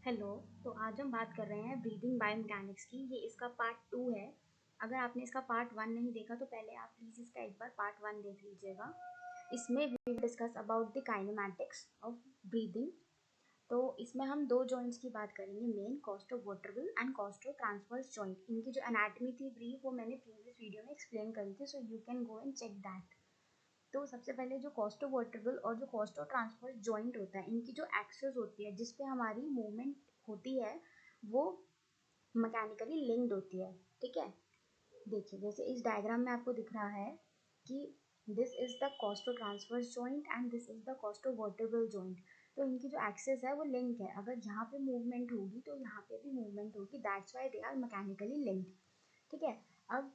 Hello. तो आज हम बात कर रहे हैं ब्रीदिंग बायोमैकेनिक्स की। ये इसका पार्ट 2 है। अगर आपने इसका पार्ट 1 नहीं देखा तो पहले आप प्लीज़ इसका एक बार पार्ट 1 देख लीजिएगा। इसमें we will discuss about the kinematics of breathing. तो इसमें हम दो जॉइंट्स की बात करेंगे, main costovertebral and costotransverse joint. इनकी जो एनाटॉमी थी ब्रीफ वो मैंने प्रीवियस वीडियो में एक्सप्लेन करी थी, so you can go and check that. तो सबसे पहले जो कॉस्टोवर्टेब्रल और जो कॉस्टो ट्रांसवर्स जॉइंट होता है, इनकी जो एक्सेस होती है जिस पे हमारी मूवमेंट होती है वो मैकेनिकली लिंक्ड होती है। ठीक है, देखिए जैसे इस डायग्राम में आपको दिख रहा है कि this is the costotransverse joint and this is the costovertebral joint. तो इनकी जो एक्सेस है वो लिंक है। अगर यहाँ पे मूवमेंट होगी तो यहाँ पे भी मूवमेंट होगी, that's why they are mechanically linked. ठीक है, अब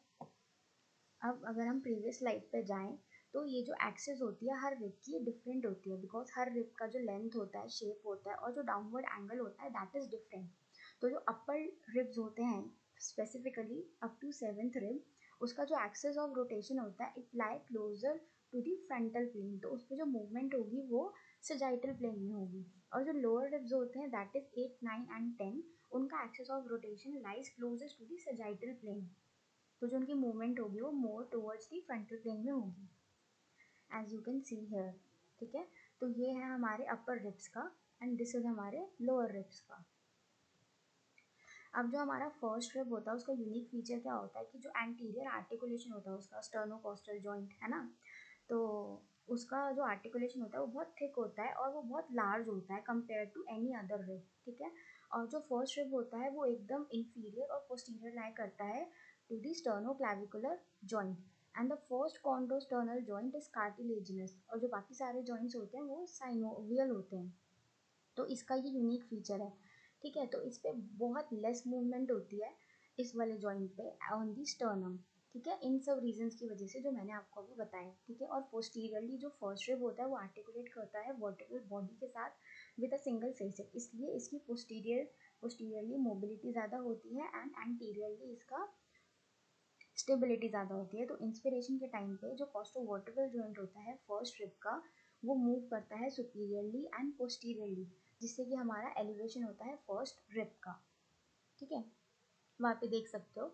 अब अगर हम प्रीवियस स्लाइड पे जाएं तो ये जो एक्सेस होती है हर रिब की डिफरेंट होती है, बिकॉज हर रिब का जो लेंथ होता है, शेप होता है और जो डाउनवर्ड एंगल होता है दैट इज डिफरेंट। तो जो अपर रिब्स होते हैं specifically up to 7th rib, उसका जो एक्सेस ऑफ रोटेशन होता है it lie closer to the frontal plane. तो उस पर जो मूवमेंट होगी वो सजाइटल प्लेन में होगी। और जो लोअर रिब्स होते हैं दैट इज 8, 9 एंड 10, उनका axis of rotation lies closest to the sagittal plane. तो जो उनकी मूवमेंट होगी वो more towards the frontal plane में होगी, as you can see here. ठीक है, तो ये है हमारे अपर रिब्स का एंड दिस इज हमारे लोअर रिब्स का। अब जो हमारा फर्स्ट रिब होता है उसका यूनिक फीचर क्या होता है कि जो एंटीरियर आर्टिकुलेशन होता है उसका, स्टर्नोकॉस्टल जॉइंट है ना, तो उसका जो आर्टिकुलेशन होता है वो बहुत थिक होता है और वो बहुत लार्ज होता है compare to any other rib. ठीक है, और जो फर्स्ट रिब होता है वो एकदम इंफीरियर और पोस्टीरियर लाई करता है to the sternoclavicular joint and the first chondrosternal joint is cartilaginous. और जो बाकी सारे जॉइंट्स होते हैं वो साइनोवियल होते हैं। तो इसका ये यूनिक फीचर है। ठीक है, तो इस पर बहुत लेस मूवमेंट होती है इस वाले जॉइंट पे ऑन दी स्टर्नम। ठीक है, इन सब रीजंस की वजह से जो मैंने आपको अभी बताया। ठीक है, और पोस्टीरियरली जो फर्स्ट रिब होता है वो आर्टिकुलेट करता है वर्टिकल बॉडी के साथ विद अ सिंगल फेसेट, इसलिए इसकी पोस्टीरियरली मोबिलिटी ज़्यादा होती है एंड एंटीरियरली इसका स्टेबिलिटी ज़्यादा होती है। तो इंस्पिरेशन के टाइम पे जो कॉस्टोवर्टिकल जॉइंट होता है फर्स्ट रिब का वो मूव करता है सुपीरियरली एंड पोस्टीरियरली, जिससे कि हमारा एलिवेशन होता है फर्स्ट रिब का। ठीक है, वहाँ पे देख सकते हो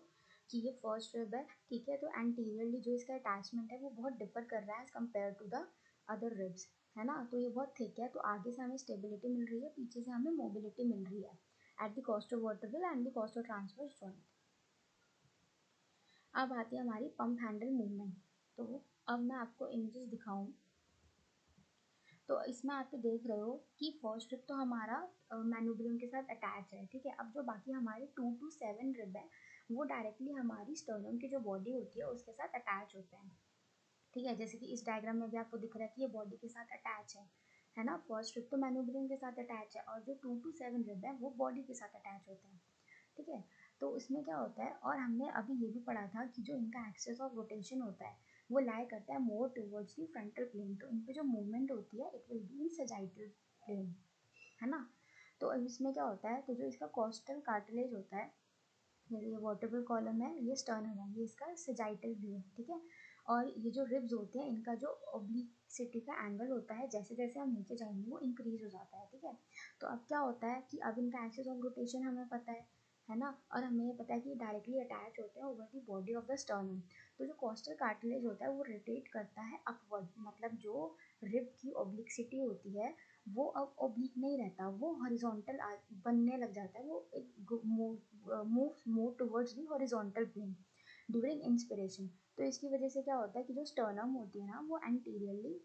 कि ये फर्स्ट रिब है। ठीक है, तो एंटीरियरली जो इसका अटैचमेंट है वो बहुत डिफर कर रहा है as compare to the other ribs, है ना। तो ये बहुत थिक है, तो आगे से हमें स्टेबिलिटी मिल रही है, पीछे से हमें मोबिलिटी मिल रही है at the costovertical and the costotransverse joint. अब आती है हमारी पंप हैंडल मूवमेंट। तो अब मैं आपको इमेजेस दिखाऊं तो इसमें आप देख रहे हो कि फर्स्ट रिब तो हमारा मैनुब्रियम के साथ अटैच है। ठीक है, अब जो बाकी हमारे 2 to 7 रिब है वो डायरेक्टली हमारी स्टर्नम की जो बॉडी होती है उसके साथ अटैच होते हैं। ठीक है, जैसे कि इस डायग्राम में भी आपको दिख रहा है कि ये बॉडी के साथ अटैच है ना। फर्स्ट रिब तो मैनुब्रियम के साथ अटैच है और जो 2 to 7 रिब है वो बॉडी के साथ अटैच होते हैं। ठीक है, तो इसमें क्या होता है, और हमने अभी ये भी पढ़ा था कि जो इनका एक्सेस ऑफ रोटेशन होता है वो लाई करता है more towards the frontal plane. तो इन पे जो मूवमेंट होती है it will be in sagittal plane, है ना। तो अब इसमें क्या होता है, तो जो इसका कॉस्टल कार्टिलेज होता है, ये वर्टेब्रल कॉलम है, ये स्टर्नम है, ये इसका सजाइटल व्यू है। ठीक है, और ये जो रिब्स होते हैं इनका जो ओब्लिसिटी का एंगल होता है जैसे जैसे हम नीचे जाएंगे वो इंक्रीज हो जाता है। ठीक है, तो अब क्या होता है कि अब इनका एक्सिस ऑफ रोटेशन हमें पता है ना, और हमें ये पता है कि डायरेक्टली अटैच होते हैं over the body of the sternum. तो जो कॉस्टल कार्टिलेज होता है वो रोटेट करता है अपवर्ड, मतलब जो रिब की ओब्लिसिटी होती है वो अब ओब्लिक नहीं रहता, वो हॉरिजॉन्टल बनने लग जाता है, वो एक move towards the horizontal plane during inspiration. तो इसकी वजह से क्या होता है कि जो स्टर्नम होती है ना वो एंटीरियरली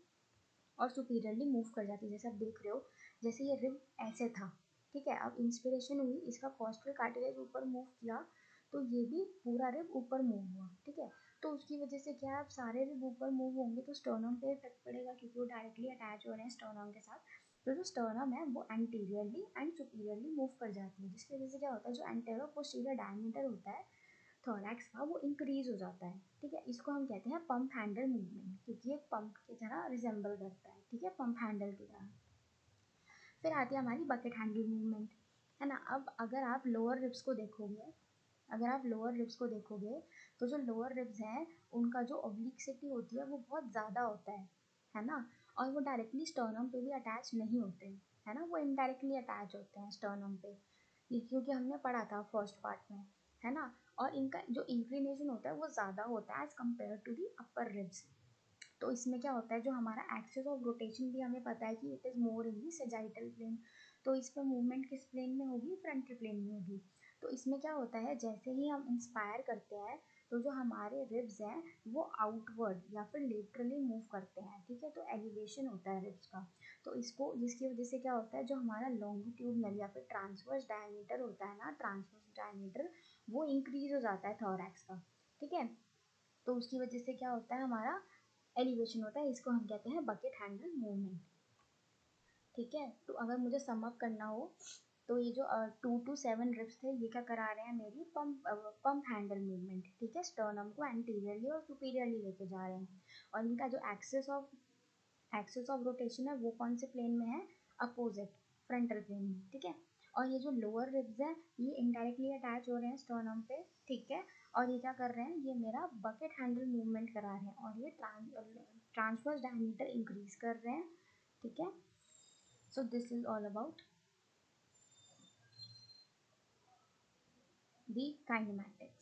और सुपीरियरली मूव कर जाती है, जैसे आप देख रहे हो, जैसे ये रिब ऐसे था। ठीक है, अब इंस्पिरेशन हुई, इसका कॉस्टल कार्टिलेज ऊपर मूव किया तो ये भी पूरा रिब ऊपर मूव हुआ। ठीक है, तो उसकी वजह से क्या है, अब सारे रिब ऊपर मूव होंगे तो स्टर्नम पे इफेक्ट पड़ेगा क्योंकि वो डायरेक्टली अटैच हो रहे हैं स्टर्नम के साथ। तो जो स्टर्नम है वो एंटीरियरली एंड सुपीरियरली मूव कर जाती है, जिसकी वजह से क्या होता है, जो एंटेरो पोस्टीरियर डायमीटर होता है थोरैक्स का वो इंक्रीज हो जाता है। ठीक है, इसको हम कहते हैं पंप हैंडल मूवमेंट, क्योंकि ये पंप की तरह रिजेंबल करता है। ठीक है, पंप हैंडल की तरह। फिर आती है हमारी बकेट हैंडल मूवमेंट, है ना। अब अगर आप लोअर रिब्स को देखोगे, अगर आप लोअर रिब्स को देखोगे तो जो लोअर रिब्स हैं उनका जो ओब्लिक्सिटी होती है वो बहुत ज़्यादा होता है ना, और वो डायरेक्टली स्टर्नम पे भी अटैच नहीं होते। है ना, वो इनडायरेक्टली अटैच होते हैं स्टर्नम पे, ये क्योंकि हमने पढ़ा था फर्स्ट पार्ट में, है ना। और इनका जो इंक्लिनेशन होता है वो ज़्यादा होता है as compare to the upper ribs. तो इसमें क्या होता है, जो हमारा एक्सिस ऑफ रोटेशन भी हमें पता है कि it is more in the sagittal plane. तो इस पर मूवमेंट किस प्लेन में होगी, फ्रंटल प्लेन में होगी। तो इसमें क्या होता है, जैसे ही हम इंस्पायर करते हैं तो जो हमारे रिब्स हैं वो आउटवर्ड या फिर लेटरली मूव करते हैं, ठीक है। तो एलिवेशन होता है रिब्स का। तो इसको, जिसकी वजह से क्या होता है, जो हमारा लॉन्गिट्यूडनल या फिर ट्रांसवर्स डायमीटर होता है ना, ट्रांसवर्स डायमीटर वो इंक्रीज हो जाता है थोरैक्स का, ठीक है। तो उसकी वजह से क्या होता है, हमारा एलिवेशन होता है, इसको हम कहते हैं बकेट हैंडल मूवमेंट, ठीक है। तो अगर मुझे सम अप करना हो तो ये जो 2 to 7 रिप्स थे, ये क्या करा रहे हैं, मेरी पंप हैंडल मूवमेंट, ठीक है। स्टर्नम को एंटीरियरली और सुपीरियरली लेके जा रहे हैं। और इनका जो एक्सिस ऑफ रोटेशन है वो कौन से प्लेन में है, अपोजिट, फ्रंटल प्लेन में, ठीक है। और ये जो लोअर रिब्स हैं ये इनडायरेक्टली अटैच हो रहे हैं स्टर्नम पे, ठीक है। और ये क्या कर रहे हैं, ये मेरा बकेट हैंडल मूवमेंट करा रहे हैं, और ये ट्रांसवर्स डायमीटर इंक्रीज कर रहे हैं, ठीक है। So this is all about the kinematics.